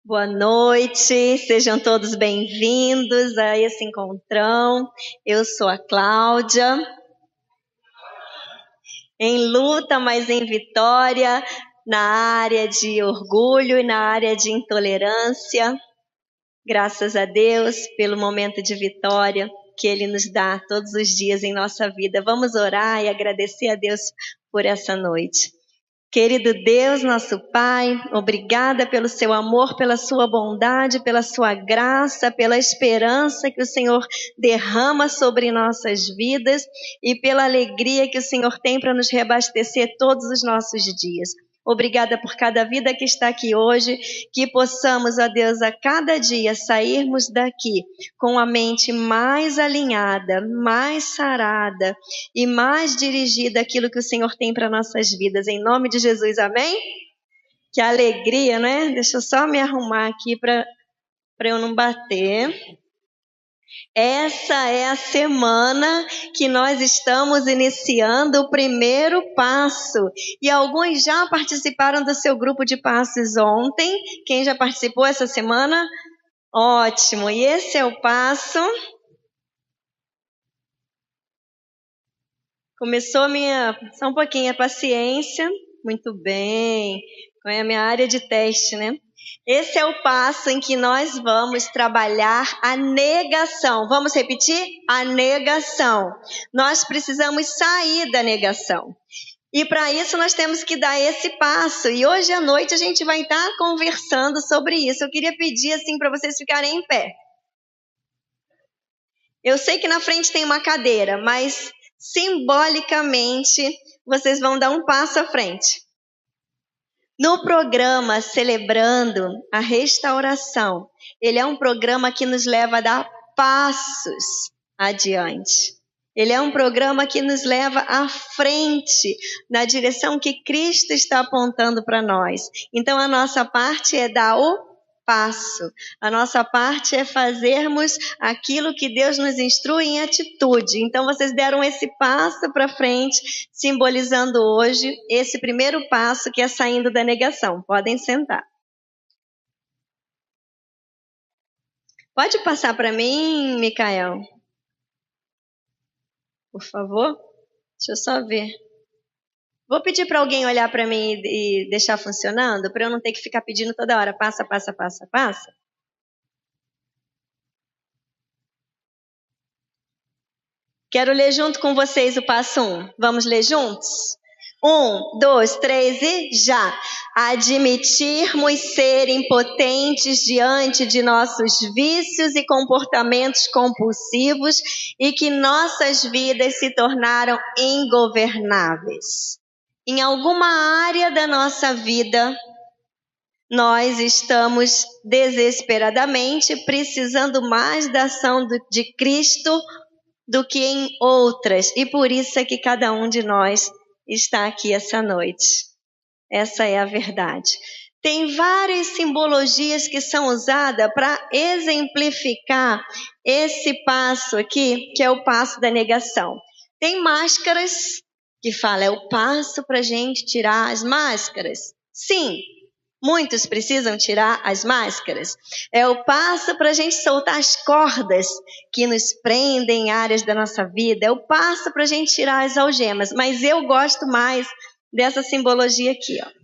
Boa noite, sejam todos bem-vindos a esse encontrão. Eu sou a Cláudia, em luta, mas em vitória, na área de orgulho e na área de intolerância. Graças a Deus pelo momento de vitória que Ele nos dá todos os dias em nossa vida. Vamos orar e agradecer a Deus por essa noite. Querido Deus, nosso Pai, obrigada pelo seu amor, pela sua bondade, pela sua graça, pela esperança que o Senhor derrama sobre nossas vidas e pela alegria que o Senhor tem para nos reabastecer todos os nossos dias. Obrigada por cada vida que está aqui hoje, que possamos, ó Deus, a cada dia sairmos daqui com a mente mais alinhada, mais sarada e mais dirigida àquilo que o Senhor tem para nossas vidas. Em nome de Jesus, amém? Que alegria, né? Deixa eu só me arrumar aqui para eu não bater. Essa é a semana que nós estamos iniciando o primeiro passo. E alguns já participaram do seu grupo de passos ontem. Quem já participou essa semana? Ótimo. E esse é o passo. Começou só um pouquinho a paciência. Muito bem. É a minha área de teste, né? Esse é o passo em que nós vamos trabalhar a negação. Vamos repetir? A negação. Nós precisamos sair da negação. E para isso nós temos que dar esse passo. E hoje à noite a gente vai estar conversando sobre isso. Eu queria pedir assim para vocês ficarem em pé. Eu sei que na frente tem uma cadeira, mas simbolicamente vocês vão dar um passo à frente. No programa Celebrando a Restauração, ele é um programa que nos leva a dar passos adiante. Ele é um programa que nos leva à frente, na direção que Cristo está apontando para nós. Então, a nossa parte é dar o passo. A nossa parte é fazermos aquilo que Deus nos instrui em atitude. Então, vocês deram esse passo para frente, simbolizando hoje esse primeiro passo que é saindo da negação. Podem sentar. Pode passar para mim, Micael? Por favor? Deixa eu só ver. Vou pedir para alguém olhar para mim e deixar funcionando, para eu não ter que ficar pedindo toda hora. Passa, passa, passa, passa. Quero ler junto com vocês o passo 1. Vamos ler juntos? 1, 2, 3 e já! Admitirmos ser impotentes diante de nossos vícios e comportamentos compulsivos e que nossas vidas se tornaram ingovernáveis. Em alguma área da nossa vida, nós estamos desesperadamente precisando mais da ação de Cristo do que em outras. E por isso é que cada um de nós está aqui essa noite. Essa é a verdade. Tem várias simbologias que são usadas para exemplificar esse passo aqui, que é o passo da negação. Tem máscaras que fala, é o passo para a gente tirar as máscaras. Sim, muitos precisam tirar as máscaras. É o passo para a gente soltar as cordas que nos prendem em áreas da nossa vida. É o passo para a gente tirar as algemas. Mas eu gosto mais dessa simbologia aqui, ó.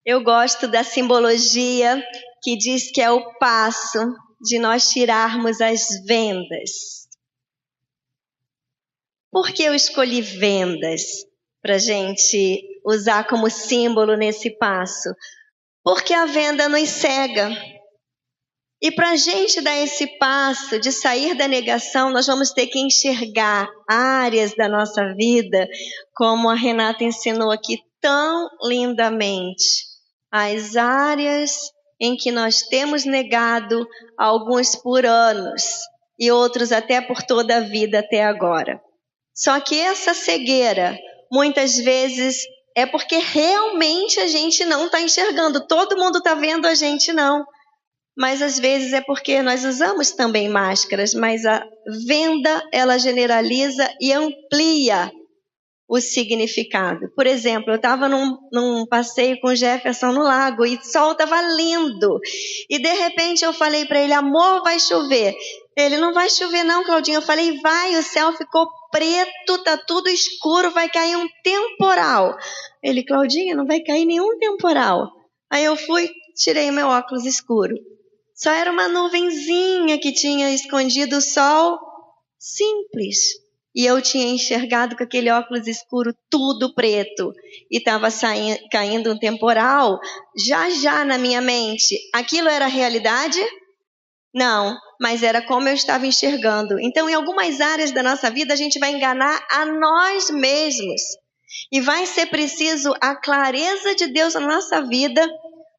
Eu gosto da simbologia que diz que é o passo de nós tirarmos as vendas. Por que eu escolhi vendas para a gente usar como símbolo nesse passo? Porque a venda nos cega. E para a gente dar esse passo de sair da negação, nós vamos ter que enxergar áreas da nossa vida, como a Renata ensinou aqui tão lindamente. As áreas em que nós temos negado, alguns por anos e outros até por toda a vida até agora. Só que essa cegueira, muitas vezes, é porque realmente a gente não está enxergando. Todo mundo está vendo, a gente não. mas às vezes é porque nós usamos também máscaras, mas a venda, ela generaliza e amplia o significado. Por exemplo, eu estava num passeio com o Jefferson no lago e o sol estava lindo. E de repente eu falei para ele, amor, vai chover. Ele, não vai chover não, Claudinha. Eu falei, vai, o céu ficou preto, tá tudo escuro, vai cair um temporal. Ele, Claudinha, não vai cair nenhum temporal. Aí eu fui, tirei meu óculos escuro. Só era uma nuvenzinha que tinha escondido o sol, simples. E eu tinha enxergado com aquele óculos escuro tudo preto. E estava caindo um temporal já na minha mente. Aquilo era realidade? Não, mas era como eu estava enxergando. Então, em algumas áreas da nossa vida, a gente vai enganar a nós mesmos. E vai ser preciso a clareza de Deus na nossa vida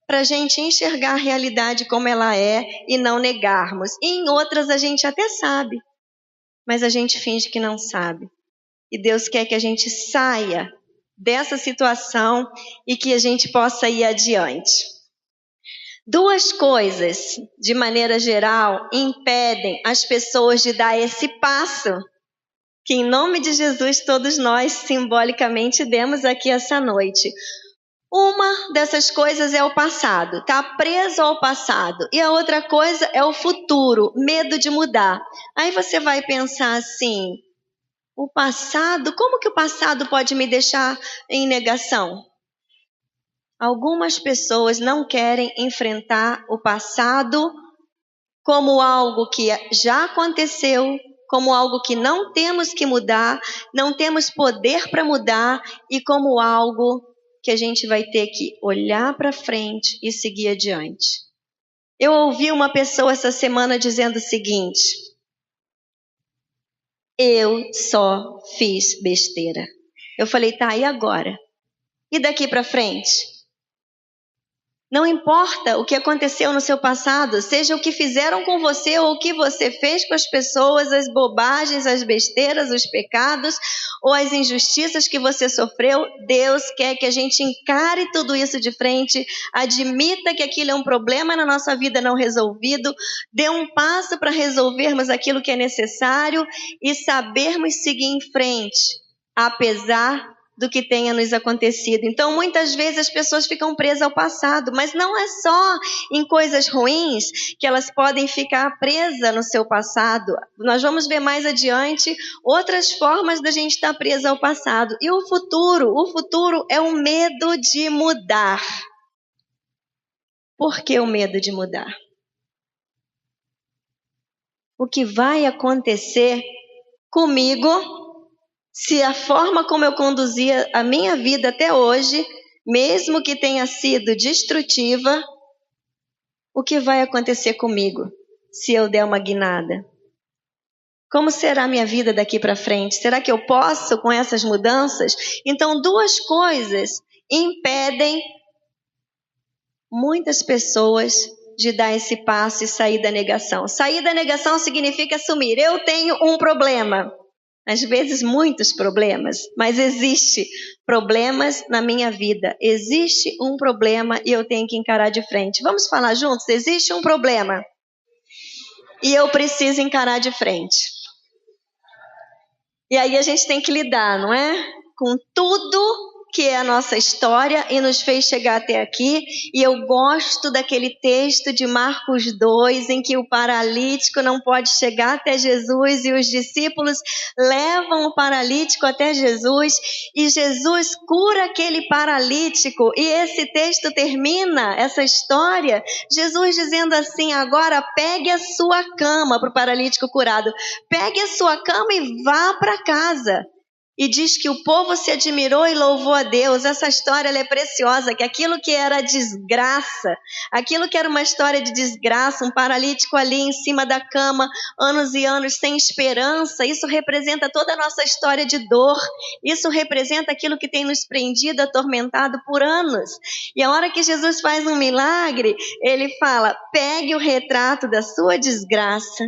para a gente enxergar a realidade como ela é e não negarmos. E em outras a gente até sabe, mas a gente finge que não sabe. E Deus quer que a gente saia dessa situação e que a gente possa ir adiante. Duas coisas, de maneira geral, impedem as pessoas de dar esse passo que, em nome de Jesus, todos nós simbolicamente demos aqui essa noite. Uma dessas coisas é o passado, tá preso ao passado. E a outra coisa é o futuro, medo de mudar. Aí você vai pensar assim, o passado, como que o passado pode me deixar em negação? Algumas pessoas não querem enfrentar o passado como algo que já aconteceu, como algo que não temos que mudar, não temos poder para mudar e como algo que a gente vai ter que olhar para frente e seguir adiante. Eu ouvi uma pessoa essa semana dizendo o seguinte: eu só fiz besteira. Eu falei, tá, e agora? E daqui para frente? Não importa o que aconteceu no seu passado, seja o que fizeram com você ou o que você fez com as pessoas, as bobagens, as besteiras, os pecados ou as injustiças que você sofreu, Deus quer que a gente encare tudo isso de frente, admita que aquilo é um problema na nossa vida não resolvido, dê um passo para resolvermos aquilo que é necessário e sabermos seguir em frente, apesar do que tenha nos acontecido. Então, muitas vezes as pessoas ficam presas ao passado, mas não é só em coisas ruins que elas podem ficar presas no seu passado. Nós vamos ver mais adiante outras formas da gente estar presa ao passado. E o futuro é o medo de mudar. Por que o medo de mudar? O que vai acontecer comigo se a forma como eu conduzia a minha vida até hoje, mesmo que tenha sido destrutiva, o que vai acontecer comigo se eu der uma guinada? Como será a minha vida daqui para frente? Será que eu posso com essas mudanças? Então, duas coisas impedem muitas pessoas de dar esse passo e sair da negação. Sair da negação significa assumir, eu tenho um problema. Às vezes muitos problemas, mas existe problemas na minha vida. Existe um problema e eu tenho que encarar de frente. Vamos falar juntos? Existe um problema e eu preciso encarar de frente. E aí a gente tem que lidar, não é? Com tudo que é a nossa história e nos fez chegar até aqui. E eu gosto daquele texto de Marcos 2, em que o paralítico não pode chegar até Jesus e os discípulos levam o paralítico até Jesus e Jesus cura aquele paralítico. E esse texto termina, essa história, Jesus dizendo assim, agora pegue a sua cama, para o paralítico curado, pegue a sua cama e vá para casa. E diz que o povo se admirou e louvou a Deus. Essa história ela é preciosa, que aquilo que era desgraça, aquilo que era uma história de desgraça, um paralítico ali em cima da cama, anos e anos sem esperança, isso representa toda a nossa história de dor. Isso representa aquilo que tem nos prendido, atormentado por anos. E a hora que Jesus faz um milagre, ele fala, pegue o retrato da sua desgraça,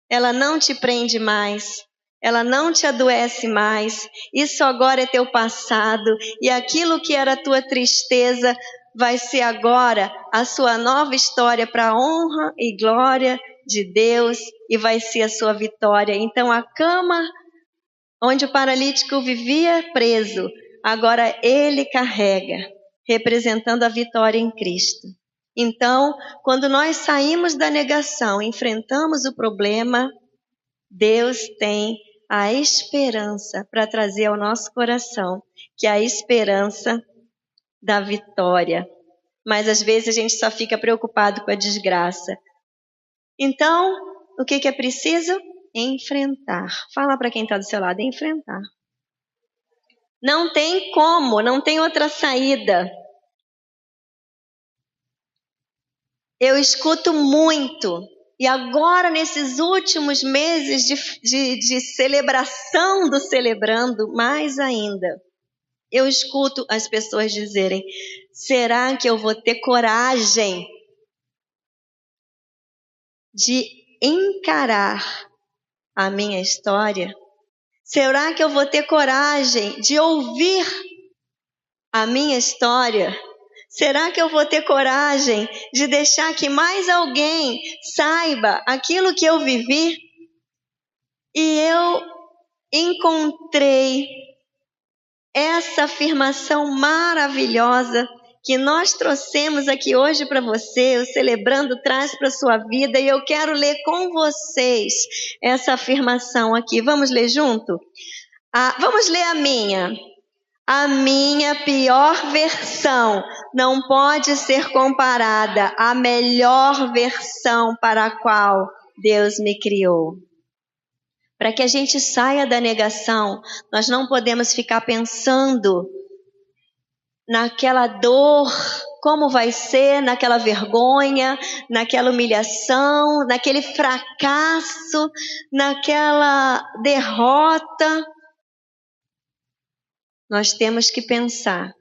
ela não te prende mais. Ela não te adoece mais, isso agora é teu passado, e aquilo que era tua tristeza vai ser agora a sua nova história para a honra e glória de Deus e vai ser a sua vitória. Então a cama onde o paralítico vivia preso, agora ele carrega, representando a vitória em Cristo. Então, quando nós saímos da negação, enfrentamos o problema, Deus tem a esperança para trazer ao nosso coração, que é a esperança da vitória. Mas às vezes a gente só fica preocupado com a desgraça. Então, o que é preciso? Enfrentar. Fala para quem está do seu lado, enfrentar. Não tem como, não tem outra saída. Eu escuto muito, e agora nesses últimos meses de celebração do Celebrando, mais ainda, eu escuto as pessoas dizerem: será que eu vou ter coragem de encarar a minha história? Será que eu vou ter coragem de ouvir a minha história? Será que eu vou ter coragem de deixar que mais alguém saiba aquilo que eu vivi? E eu encontrei essa afirmação maravilhosa que nós trouxemos aqui hoje para você, o Celebrando traz para a sua vida, e eu quero ler com vocês essa afirmação aqui. Vamos ler junto? Vamos ler a minha. A minha pior versão não pode ser comparada à melhor versão para a qual Deus me criou. Para que a gente saia da negação, nós não podemos ficar pensando naquela dor, como vai ser, naquela vergonha, naquela humilhação, naquele fracasso, naquela derrota. Nós temos que pensar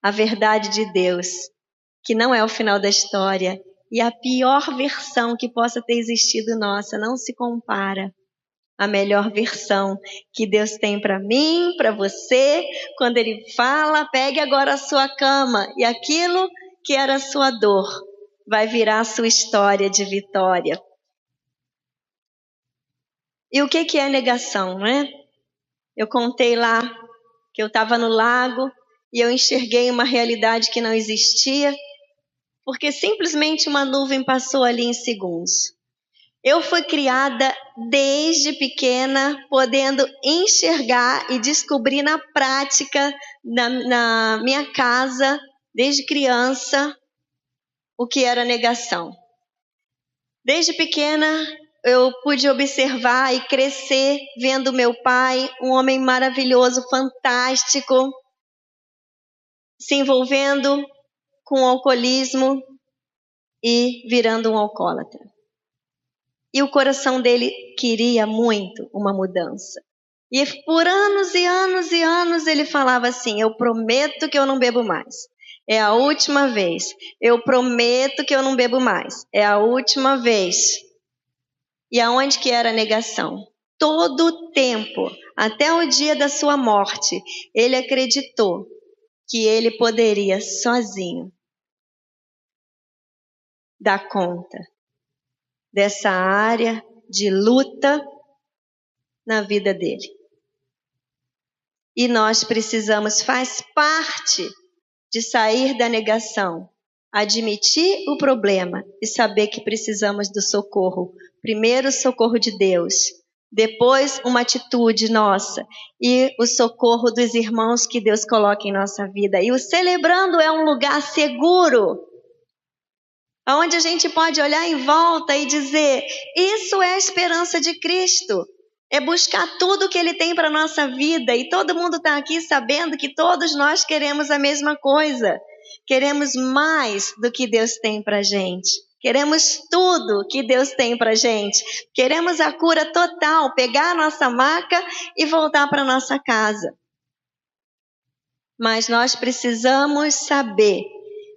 a verdade de Deus, que não é o final da história, e a pior versão que possa ter existido nossa não se compara à melhor versão que Deus tem para mim, para você, quando Ele fala: pegue agora a sua cama, e aquilo que era a sua dor vai virar a sua história de vitória. E o que é negação, não é? Eu contei lá que eu estava no lago e eu enxerguei uma realidade que não existia, porque simplesmente uma nuvem passou ali em segundos. Eu fui criada desde pequena, podendo enxergar e descobrir na prática, na minha casa, desde criança, o que era negação. Desde pequena, eu pude observar e crescer vendo meu pai, um homem maravilhoso, fantástico, se envolvendo com o alcoolismo e virando um alcoólatra. E o coração dele queria muito uma mudança. E por anos e anos e anos ele falava assim: eu prometo que eu não bebo mais. É a última vez. Eu prometo que eu não bebo mais. É a última vez. E aonde que era a negação? Todo o tempo, até o dia da sua morte, ele acreditou que ele poderia sozinho dar conta dessa área de luta na vida dele. E nós precisamos, faz parte de sair da negação, admitir o problema e saber que precisamos do socorro. Primeiro o socorro de Deus, depois uma atitude nossa e o socorro dos irmãos que Deus coloca em nossa vida. E o Celebrando é um lugar seguro, onde a gente pode olhar em volta e dizer: isso é a esperança de Cristo. É buscar tudo que Ele tem para a nossa vida. E todo mundo está aqui sabendo que todos nós queremos a mesma coisa. Queremos mais do que Deus tem para a gente. Queremos tudo que Deus tem para a gente. Queremos a cura total, pegar a nossa maca e voltar para a nossa casa. Mas nós precisamos saber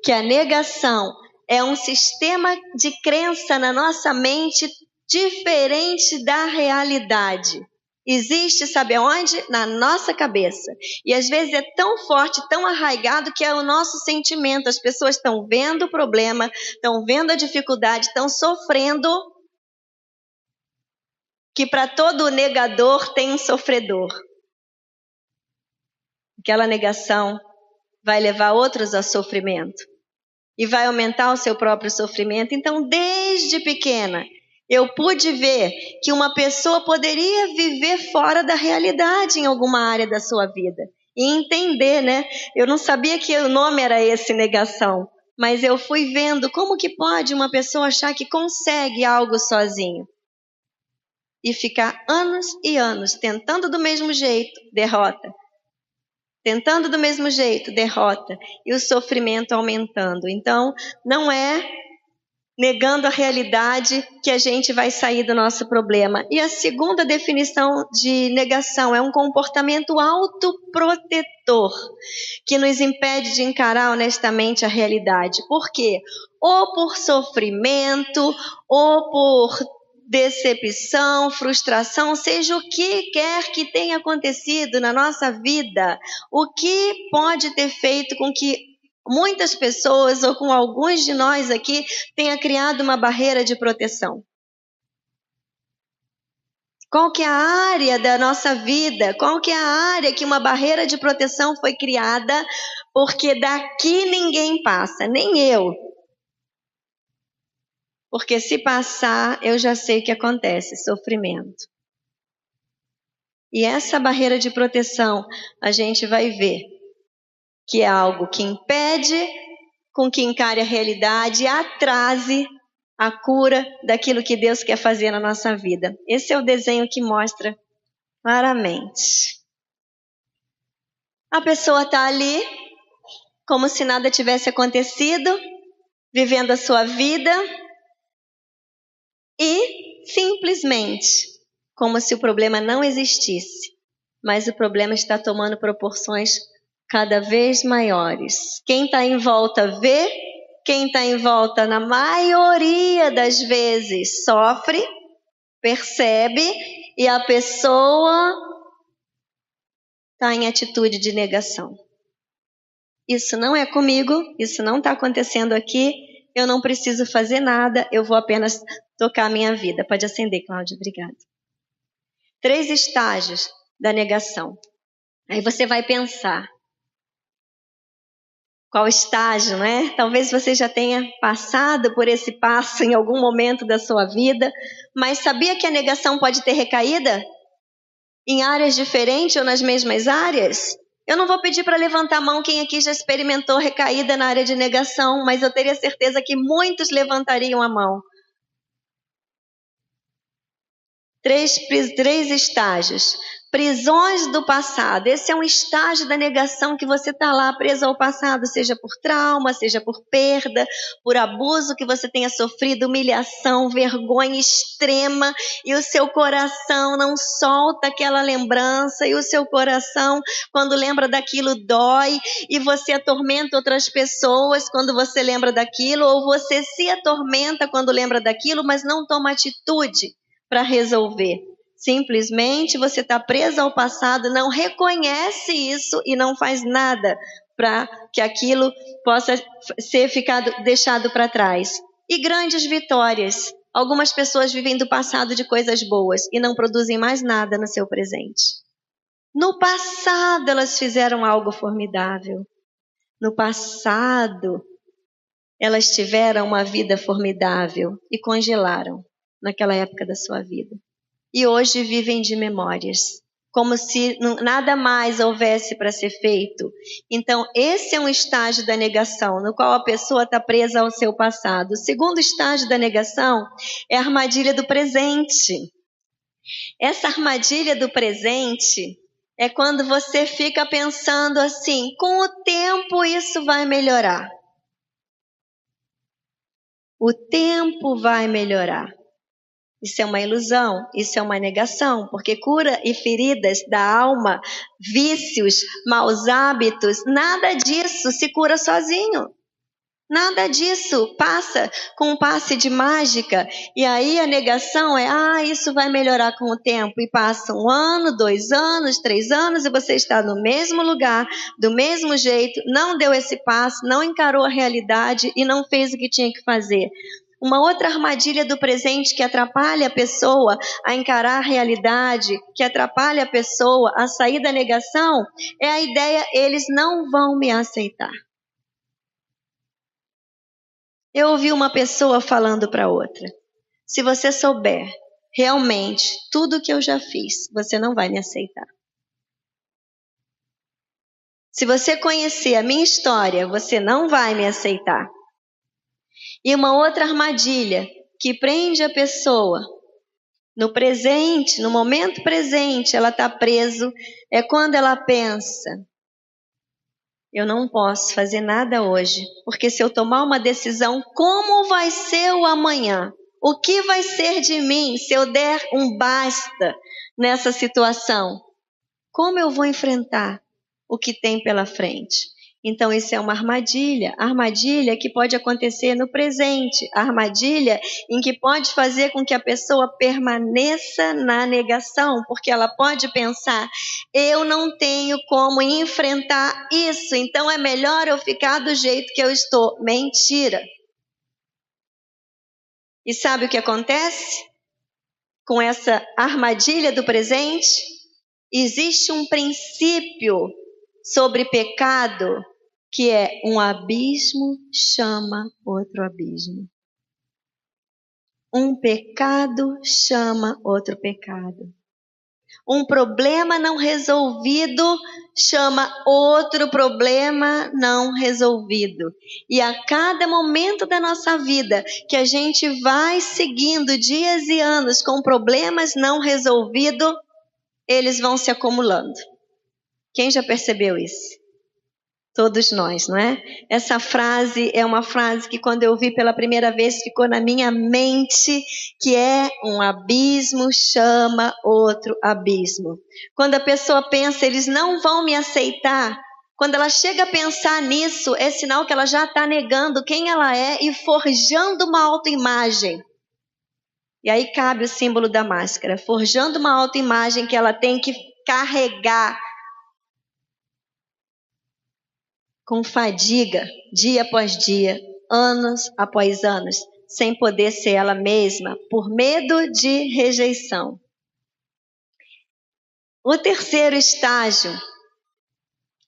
que a negação é um sistema de crença na nossa mente diferente da realidade. Existe, sabe aonde? Na nossa cabeça. E às vezes é tão forte, tão arraigado que é o nosso sentimento. As pessoas estão vendo o problema, estão vendo a dificuldade, estão sofrendo, que para todo negador tem um sofredor. Aquela negação vai levar outros a sofrimento e vai aumentar o seu próprio sofrimento. Então, desde pequena, eu pude ver que uma pessoa poderia viver fora da realidade em alguma área da sua vida e entender, né? Eu não sabia que o nome era esse, negação, mas eu fui vendo como que pode uma pessoa achar que consegue algo sozinho e ficar anos e anos tentando do mesmo jeito, derrota. Tentando do mesmo jeito, derrota. E o sofrimento aumentando. Então, não é negando a realidade que a gente vai sair do nosso problema. E a segunda definição de negação é um comportamento autoprotetor, que nos impede de encarar honestamente a realidade. Por quê? Ou por sofrimento, ou por decepção, frustração, seja o que quer que tenha acontecido na nossa vida, o que pode ter feito com que muitas pessoas, ou com alguns de nós aqui, tenha criado uma barreira de proteção. Qual que é a área da nossa vida? Qual que é a área que uma barreira de proteção foi criada? Porque daqui ninguém passa, nem eu. Porque se passar, eu já sei o que acontece, sofrimento. E essa barreira de proteção, a gente vai ver que é algo que impede com que encare a realidade e atrase a cura daquilo que Deus quer fazer na nossa vida. Esse é o desenho que mostra claramente. A pessoa está ali, como se nada tivesse acontecido, vivendo a sua vida e simplesmente como se o problema não existisse, mas o problema está tomando proporções cada vez maiores. Quem está em volta vê, quem está em volta, na maioria das vezes, sofre, percebe, e a pessoa está em atitude de negação. Isso não é comigo, isso não está acontecendo aqui, eu não preciso fazer nada, eu vou apenas tocar a minha vida. Pode acender, Cláudia, obrigada. 3 estágios da negação. Aí você vai pensar, qual estágio, né? Talvez você já tenha passado por esse passo em algum momento da sua vida, mas sabia que a negação pode ter recaída em áreas diferentes ou nas mesmas áreas? Eu não vou pedir para levantar a mão quem aqui já experimentou recaída na área de negação, mas eu teria certeza que muitos levantariam a mão. 3 estágios. Prisões do passado. Esse é um estágio da negação que você está lá preso ao passado, seja por trauma, seja por perda, por abuso que você tenha sofrido, humilhação, vergonha extrema, e o seu coração não solta aquela lembrança, e o seu coração, quando lembra daquilo, dói, e você atormenta outras pessoas quando você lembra daquilo, ou você se atormenta quando lembra daquilo, mas não toma atitude para resolver. Simplesmente você está preso ao passado, não reconhece isso e não faz nada para que aquilo possa ser deixado para trás. E grandes vitórias. Algumas pessoas vivem do passado de coisas boas e não produzem mais nada no seu presente. No passado elas fizeram algo formidável. No passado elas tiveram uma vida formidável e congelaram naquela época da sua vida. E hoje vivem de memórias, como se nada mais houvesse para ser feito. Então, esse é um estágio da negação, no qual a pessoa está presa ao seu passado. O segundo estágio da negação é a armadilha do presente. Essa armadilha do presente é quando você fica pensando assim, com o tempo isso vai melhorar. O tempo vai melhorar. Isso é uma ilusão, isso é uma negação, porque cura e feridas da alma, vícios, maus hábitos, nada disso se cura sozinho. Nada disso passa com um passe de mágica. E aí a negação é, isso vai melhorar com o tempo. E passa 1 ano, 2 anos, 3 anos e você está no mesmo lugar, do mesmo jeito, não deu esse passo, não encarou a realidade e não fez o que tinha que fazer. Uma outra armadilha do presente que atrapalha a pessoa a encarar a realidade, que atrapalha a pessoa a sair da negação, é a ideia, eles não vão me aceitar. Eu ouvi uma pessoa falando para outra, se você souber realmente tudo que eu já fiz, você não vai me aceitar. Se você conhecer a minha história, você não vai me aceitar. E uma outra armadilha que prende a pessoa no presente, no momento presente, ela está preso, é quando ela pensa, eu não posso fazer nada hoje, porque se eu tomar uma decisão, como vai ser o amanhã? O que vai ser de mim se eu der um basta nessa situação? Como eu vou enfrentar o que tem pela frente? Então isso é uma armadilha que pode acontecer no presente, armadilha em que pode fazer com que a pessoa permaneça na negação, porque ela pode pensar, eu não tenho como enfrentar isso, então é melhor eu ficar do jeito que eu estou. Mentira. E sabe o que acontece com essa armadilha do presente? Existe um princípio sobre pecado que é um abismo chama outro abismo. Um pecado chama outro pecado. Um problema não resolvido chama outro problema não resolvido. E a cada momento da nossa vida que a gente vai seguindo dias e anos com problemas não resolvidos, eles vão se acumulando. Quem já percebeu isso? Todos nós, não é? Essa frase é uma frase que quando eu vi pela primeira vez ficou na minha mente, que é um abismo chama outro abismo. Quando a pessoa pensa, eles não vão me aceitar, quando ela chega a pensar nisso, é sinal que ela já está negando quem ela é e forjando uma autoimagem. E aí cabe o símbolo da máscara, forjando uma autoimagem que ela tem que carregar com fadiga, dia após dia, anos após anos, sem poder ser ela mesma, por medo de rejeição. O terceiro estágio,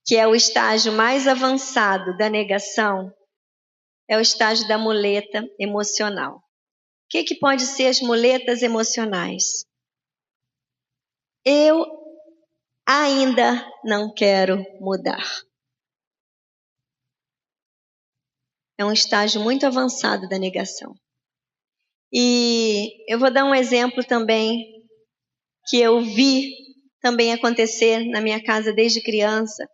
que é o estágio mais avançado da negação, é o estágio da muleta emocional. O que pode ser as muletas emocionais? Eu ainda não quero mudar. É um estágio muito avançado da negação. E eu vou dar um exemplo também que eu vi também acontecer na minha casa desde criança.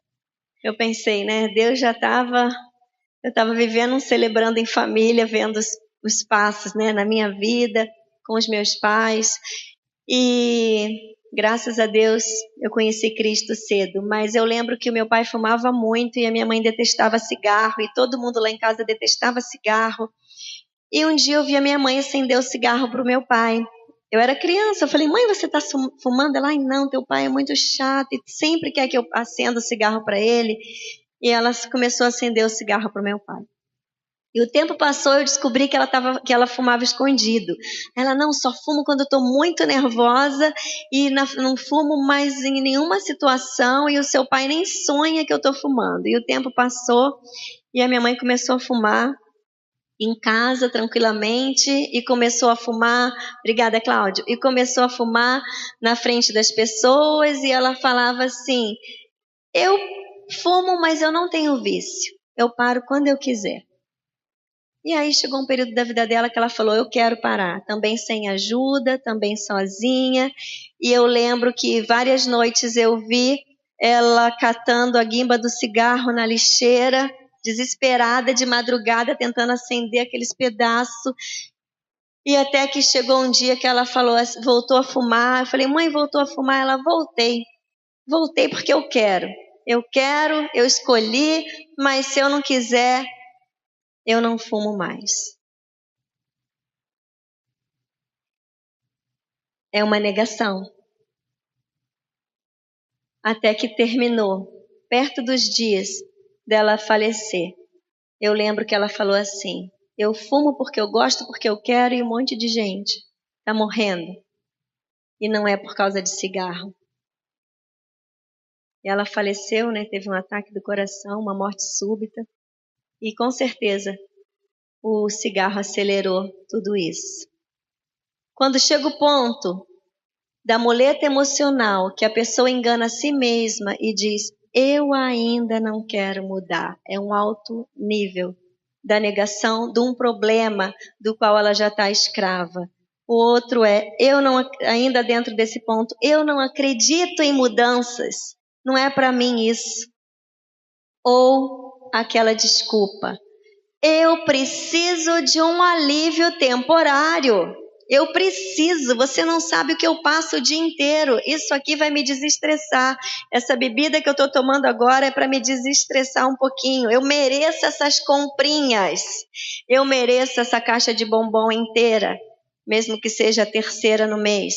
Eu pensei, Deus eu estava vivendo, celebrando em família, vendo os passos, na minha vida, com os meus pais. E graças a Deus eu conheci Cristo cedo, mas eu lembro que o meu pai fumava muito e a minha mãe detestava cigarro e todo mundo lá em casa detestava cigarro. E um dia eu vi a minha mãe acender o cigarro para o meu pai. Eu era criança, eu falei, mãe, você está fumando? Ela, não, teu pai é muito chato e sempre quer que eu acenda o cigarro para ele. E ela começou a acender o cigarro para o meu pai. E o tempo passou, eu descobri que ela fumava escondido. Ela, não, só fumo quando eu estou muito nervosa e não fumo mais em nenhuma situação e o seu pai nem sonha que eu estou fumando. E o tempo passou e a minha mãe começou a fumar em casa tranquilamente e começou a fumar, obrigada Cláudio, e começou a fumar na frente das pessoas e ela falava assim, eu fumo, mas eu não tenho vício, eu paro quando eu quiser. E aí chegou um período da vida dela que ela falou, eu quero parar, também sem ajuda, também sozinha. E eu lembro que várias noites eu vi ela catando a guimba do cigarro na lixeira, desesperada, de madrugada, tentando acender aqueles pedaços. E até que chegou um dia que ela falou, voltou a fumar. Eu falei, mãe, voltou a fumar? Ela, voltei porque eu quero, eu escolhi, mas se eu não quiser, eu não fumo mais. É uma negação. Até que terminou, perto dos dias dela falecer. Eu lembro que ela falou assim: eu fumo porque eu gosto, porque eu quero, e um monte de gente está morrendo. E não é por causa de cigarro. E ela faleceu, né? Teve um ataque do coração, uma morte súbita. E com certeza o cigarro acelerou tudo isso. Quando chega o ponto da muleta emocional, que a pessoa engana a si mesma e diz: eu ainda não quero mudar. É um alto nível da negação de um problema do qual ela já está escrava. O outro é: eu não, ainda dentro desse ponto, eu não acredito em mudanças. Não é para mim isso. Ou aquela desculpa: eu preciso de um alívio temporário. Eu preciso, você não sabe o que eu passo o dia inteiro. Isso aqui vai me desestressar. Essa bebida que eu estou tomando agora é para me desestressar um pouquinho. Eu mereço essas comprinhas. Eu mereço essa caixa de bombom inteira, mesmo que seja a terceira no mês.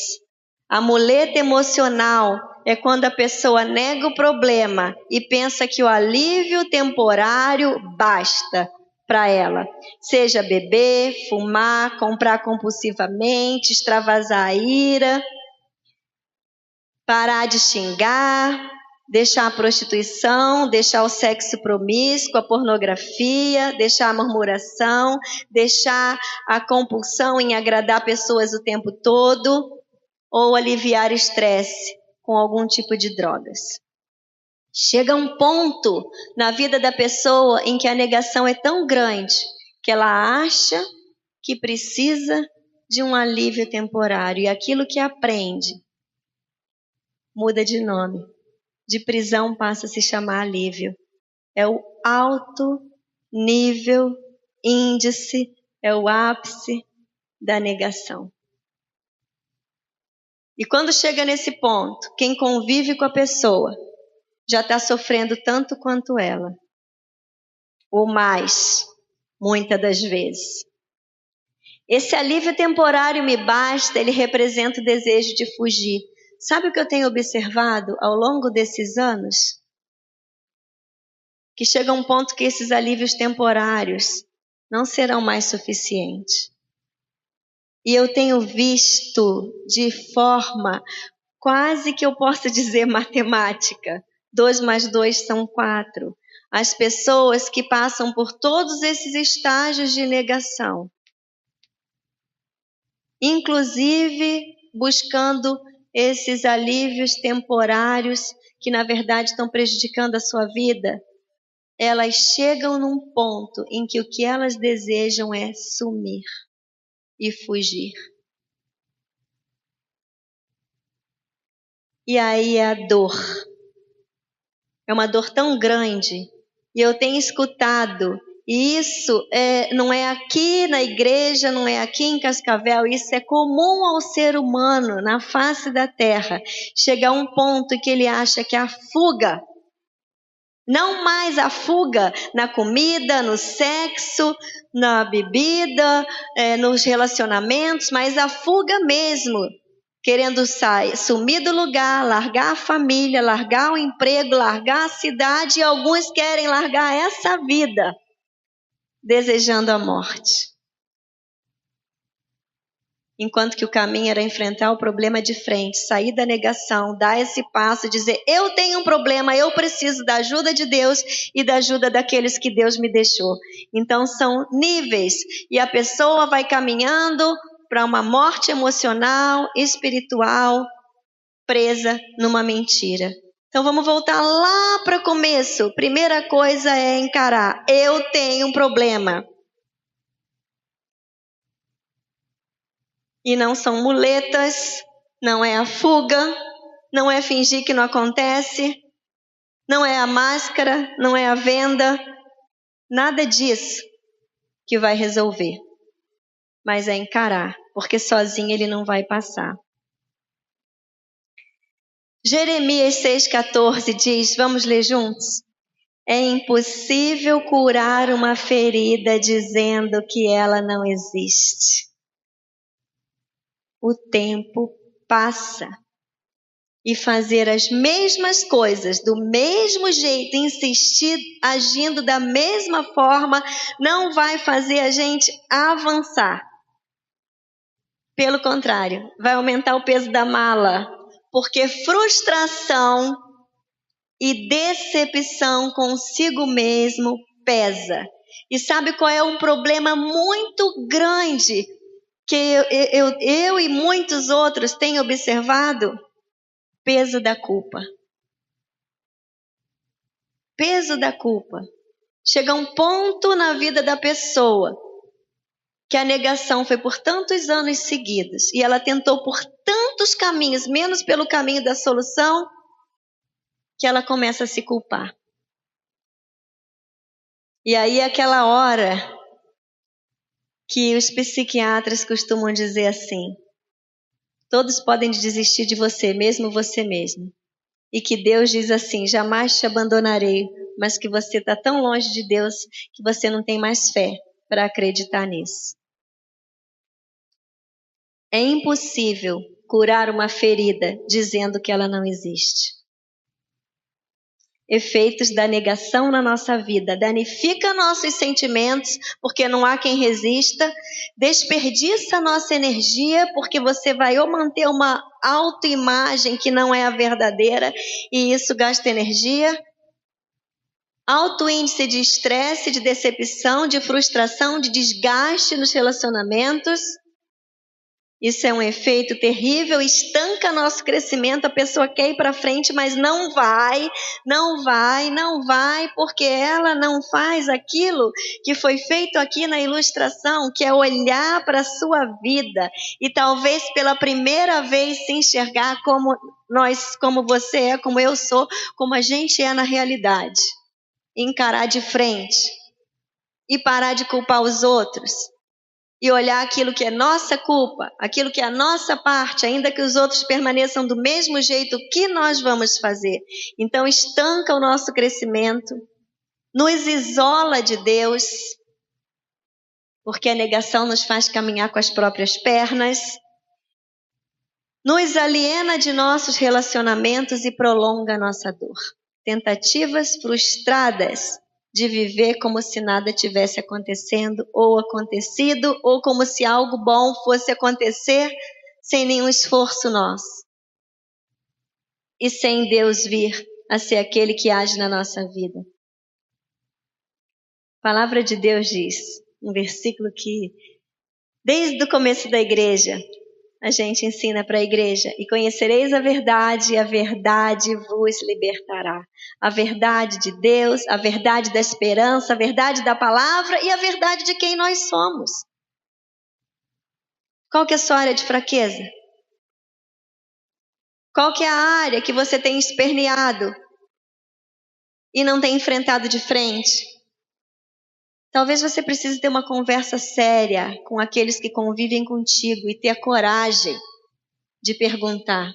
A muleta emocional é quando a pessoa nega o problema e pensa que o alívio temporário basta para ela. Seja beber, fumar, comprar compulsivamente, extravasar a ira, parar de xingar, deixar a prostituição, deixar o sexo promíscuo, a pornografia, deixar a murmuração, deixar a compulsão em agradar pessoas o tempo todo, ou aliviar estresse com algum tipo de drogas. Chega um ponto na vida da pessoa em que a negação é tão grande que ela acha que precisa de um alívio temporário, e aquilo que aprende muda de nome. De prisão passa a se chamar alívio. É o alto nível, índice, é o ápice da negação. E quando chega nesse ponto, quem convive com a pessoa já está sofrendo tanto quanto ela, ou mais, muitas das vezes. Esse alívio temporário me basta, ele representa o desejo de fugir. Sabe o que eu tenho observado ao longo desses anos? Que chega um ponto que esses alívios temporários não serão mais suficientes. E eu tenho visto de forma quase que eu posso dizer matemática. 2 mais 2 são 4. As pessoas que passam por todos esses estágios de negação, inclusive buscando esses alívios temporários que na verdade estão prejudicando a sua vida, elas chegam num ponto em que o que elas desejam é sumir e fugir. E aí é a dor. É uma dor tão grande. E eu tenho escutado, e isso não é aqui na igreja, não é aqui em Cascavel, isso é comum ao ser humano na face da terra. Chega a um ponto em que ele acha que a fuga, não mais a fuga na comida, no sexo, na bebida, nos relacionamentos, mas a fuga mesmo. Querendo sair, sumir do lugar, largar a família, largar o emprego, largar a cidade, e alguns querem largar essa vida, desejando a morte. Enquanto que o caminho era enfrentar o problema de frente, sair da negação, dar esse passo, dizer: eu tenho um problema, eu preciso da ajuda de Deus e da ajuda daqueles que Deus me deixou. Então são níveis, e a pessoa vai caminhando para uma morte emocional, espiritual, presa numa mentira. Então vamos voltar lá para o começo. Primeira coisa é encarar: eu tenho um problema. E não são muletas, não é a fuga, não é fingir que não acontece, não é a máscara, não é a venda, nada disso que vai resolver. Mas é encarar, porque sozinho ele não vai passar. Jeremias 6,14 diz, vamos ler juntos? É impossível curar uma ferida dizendo que ela não existe. O tempo passa. E fazer as mesmas coisas do mesmo jeito, insistir agindo da mesma forma, não vai fazer a gente avançar. Pelo contrário, vai aumentar o peso da mala, porque frustração e decepção consigo mesmo pesa. E sabe qual é um problema muito grande que eu e muitos outros têm observado? Peso da culpa. Peso da culpa. Chega um ponto na vida da pessoa que a negação foi por tantos anos seguidos e ela tentou por tantos caminhos, menos pelo caminho da solução, que ela começa a se culpar. E aí é aquela hora que os psiquiatras costumam dizer assim: todos podem desistir de você, mesmo você mesmo. E que Deus diz assim: jamais te abandonarei, mas que você está tão longe de Deus que você não tem mais fé para acreditar nisso. É impossível curar uma ferida dizendo que ela não existe. Efeitos da negação na nossa vida danifica nossos sentimentos, porque não há quem resista, desperdiça nossa energia, porque você vai ou manter uma autoimagem que não é a verdadeira, e isso gasta energia. Alto índice de estresse, de decepção, de frustração, de desgaste nos relacionamentos. Isso é um efeito terrível, estanca nosso crescimento, a pessoa quer ir para frente, mas não vai, porque ela não faz aquilo que foi feito aqui na ilustração, que é olhar para a sua vida e talvez pela primeira vez se enxergar como você é, como eu sou, como a gente é na realidade. Encarar de frente e parar de culpar os outros. E olhar aquilo que é nossa culpa, aquilo que é a nossa parte, ainda que os outros permaneçam do mesmo jeito, o que nós vamos fazer? Então estanca o nosso crescimento, nos isola de Deus, porque a negação nos faz caminhar com as próprias pernas, nos aliena de nossos relacionamentos e prolonga a nossa dor. Tentativas frustradas de viver como se nada tivesse acontecendo ou acontecido, ou como se algo bom fosse acontecer sem nenhum esforço nosso. E sem Deus vir a ser aquele que age na nossa vida. A palavra de Deus diz, um versículo que desde o começo da igreja a gente ensina para a igreja: e conhecereis a verdade vos libertará. A verdade de Deus, a verdade da esperança, a verdade da palavra e a verdade de quem nós somos. Qual que é a sua área de fraqueza? Qual que é a área que você tem esperneado e não tem enfrentado de frente? Talvez você precise ter uma conversa séria com aqueles que convivem contigo e ter a coragem de perguntar.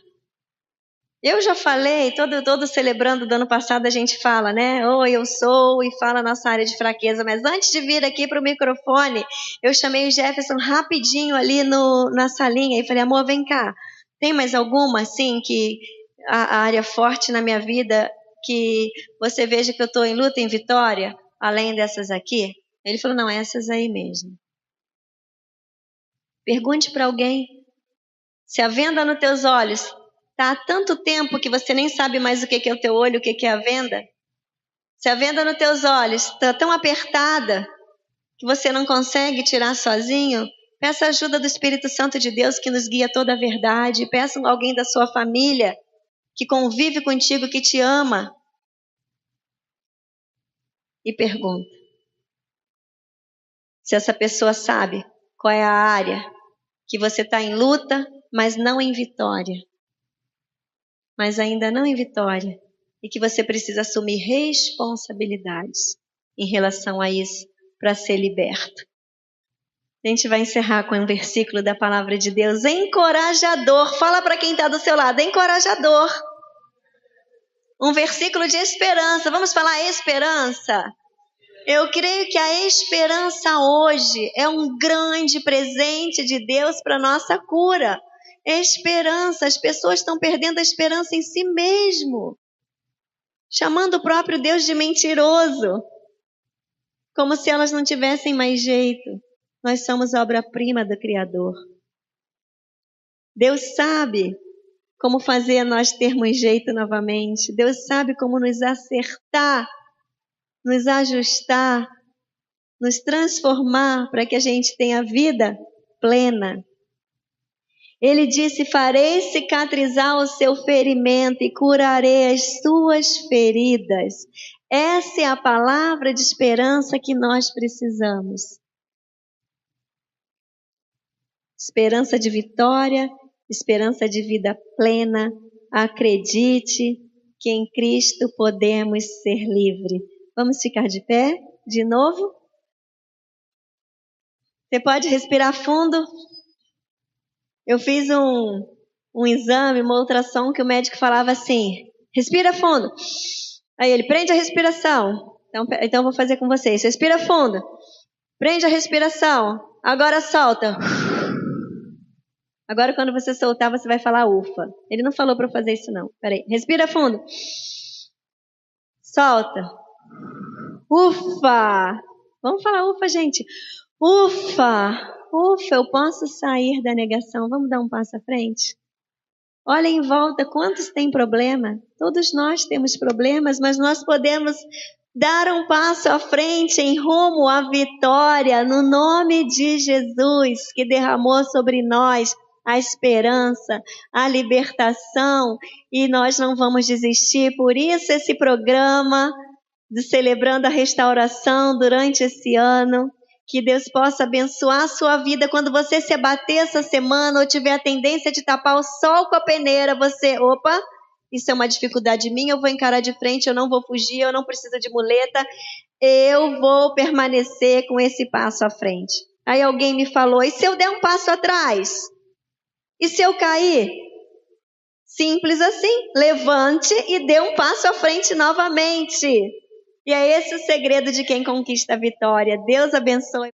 Eu já falei, todo celebrando do ano passado a gente fala, né? Eu sou, e fala a nossa área de fraqueza. Mas antes de vir aqui para o microfone, eu chamei o Jefferson rapidinho ali na salinha e falei: amor, vem cá. Tem mais alguma, assim, que a área forte na minha vida que você veja que eu estou em luta, em vitória, além dessas aqui? Ele falou: não, essas aí mesmo. Pergunte para alguém se a venda nos teus olhos está há tanto tempo que você nem sabe mais o que é o teu olho, o que é a venda. Se a venda nos teus olhos está tão apertada que você não consegue tirar sozinho, peça a ajuda do Espírito Santo de Deus que nos guia toda a verdade. Peça alguém da sua família que convive contigo, que te ama. E pergunta se essa pessoa sabe qual é a área que você está em luta, mas não em vitória. Mas ainda não em vitória, e que você precisa assumir responsabilidades em relação a isso para ser liberto. A gente vai encerrar com um versículo da palavra de Deus, encorajador. Fala para quem está do seu lado, encorajador. Um versículo de esperança. Vamos falar esperança? Eu creio que a esperança hoje é um grande presente de Deus para nossa cura. Esperança. As pessoas estão perdendo a esperança em si mesmo, chamando o próprio Deus de mentiroso, como se elas não tivessem mais jeito. Nós somos obra-prima do Criador. Deus sabe como fazer nós termos jeito novamente. Deus sabe como nos acertar, nos ajustar, nos transformar para que a gente tenha vida plena. Ele disse: farei cicatrizar o seu ferimento e curarei as suas feridas. Essa é a palavra de esperança que nós precisamos. Esperança de vitória, esperança de vida plena. Acredite que em Cristo podemos ser livres. Vamos ficar de pé de novo? Você pode respirar fundo? Eu fiz um exame, uma ultrassom, que o médico falava assim: respira fundo. Aí ele: prende a respiração. Então eu vou fazer com vocês. Respira fundo. Prende a respiração. Agora solta. Agora quando você soltar, você vai falar ufa. Ele não falou para eu fazer isso não. Peraí. Respira fundo. Solta. Ufa. Vamos falar ufa, gente. Ufa. Ufa, eu posso sair da negação. Vamos dar um passo à frente? Olha em volta, quantos têm problema? Todos nós temos problemas, mas nós podemos dar um passo à frente em rumo à vitória, no nome de Jesus, que derramou sobre nós a esperança, a libertação, e nós não vamos desistir. Por isso esse programa de Celebrando a Restauração durante esse ano. Que Deus possa abençoar a sua vida. Quando você se abater essa semana ou tiver a tendência de tapar o sol com a peneira, você, opa, isso é uma dificuldade minha, eu vou encarar de frente, eu não vou fugir, eu não preciso de muleta, eu vou permanecer com esse passo à frente. Aí alguém me falou: e se eu der um passo atrás? E se eu cair? Simples assim, levante e dê um passo à frente novamente. E é esse o segredo de quem conquista a vitória. Deus abençoe.